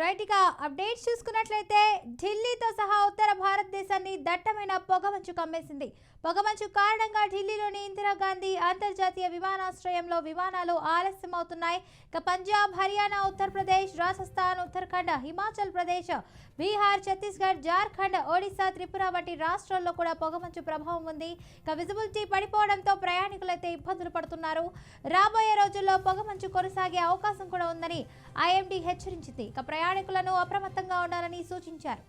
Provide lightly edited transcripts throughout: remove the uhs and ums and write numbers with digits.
Right ఇక updates చూసుకున్నట్లయితే ఢిల్లీతో సహా ఉత్తర భారతదేశాన్ని దట్టమైన పొగమంచు కమ్మేసింది. పొగమంచు కారణంగా ఢిల్లీలోని ఇందిరాగాంధీ అంతర్జాతీయ విమానాశ్రయంలో విమానాలు ఆలస్యం అవుతున్నాయి. ఇక పంజాబ్, హర్యానా, ఉత్తరప్రదేశ్, రాజస్థాన్, ఉత్తరాఖండ్, హిమాచల్ ప్రదేశ్, బీహార్, ఛత్తీస్గఢ్, జార్ఖండ్, ఒడిశా, త్రిపుర వంటి రాష్ట్రాల్లో కూడా పొగమంచు ప్రభావం ఉంది. ఇక విజిబిలిటీ పడిపోవడంతో ప్రయాణికులైతే ఇబ్బందులు పడుతున్నారు. రాబోయే రోజుల్లో పొగమంచు కొనసాగే అవకాశం కూడా ఉందని ఐఎండీ హెచ్చరించింది. ఇక ప్రయాణికులను అప్రమత్తంగా ఉండాలని సూచించారు.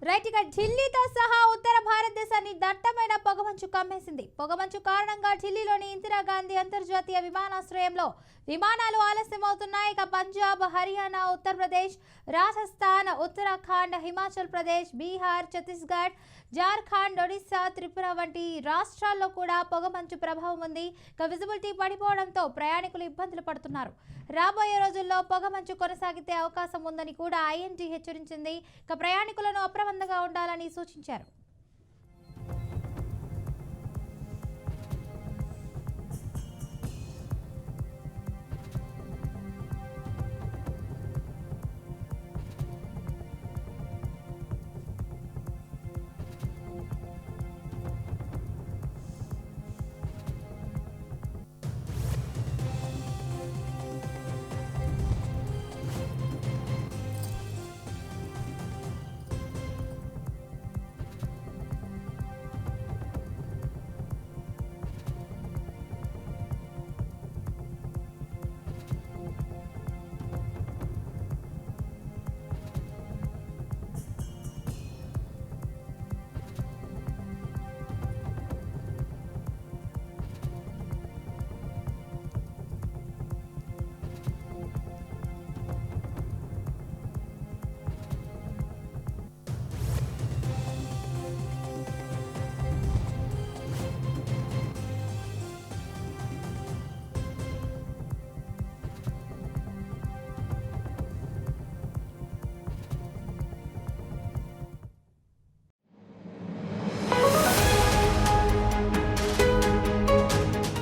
రైట్ ఇక ఢిల్లీతో సహా ఉత్తర భారతదేశాన్ని దట్టమైన పొగమంచు కమ్మేసింది. పొగమంచు కారణంగా ఢిల్లీలోని ఇందిరాగాంధీ అంతర్జాతీయ విమానాశ్రయంలో విమానాలు ఆలస్యం అవుతున్నాయి. ఇక పంజాబ్, హర్యానా, ఉత్తరప్రదేశ్, రాజస్థాన్, ఉత్తరాఖండ్, హిమాచల్ ప్రదేశ్, బీహార్, ఛత్తీస్గఢ్, జార్ఖండ్, ఒడిశా, త్రిపుర వంటి రాష్ట్రాల్లో కూడా పొగమంచు ప్రభావం ఉంది. ఇక విజిబిలిటీ పడిపోవడంతో ప్రయాణికులు ఇబ్బందులు పడుతున్నారు. రాబోయే రోజుల్లో పొగమంచు కొనసాగితే అవకాశం ఉందని కూడా ఐఎండీ హెచ్చరించింది. ఇక ప్రయాణికులను అప్రమత్తంగా ఉండాలని సూచించారు.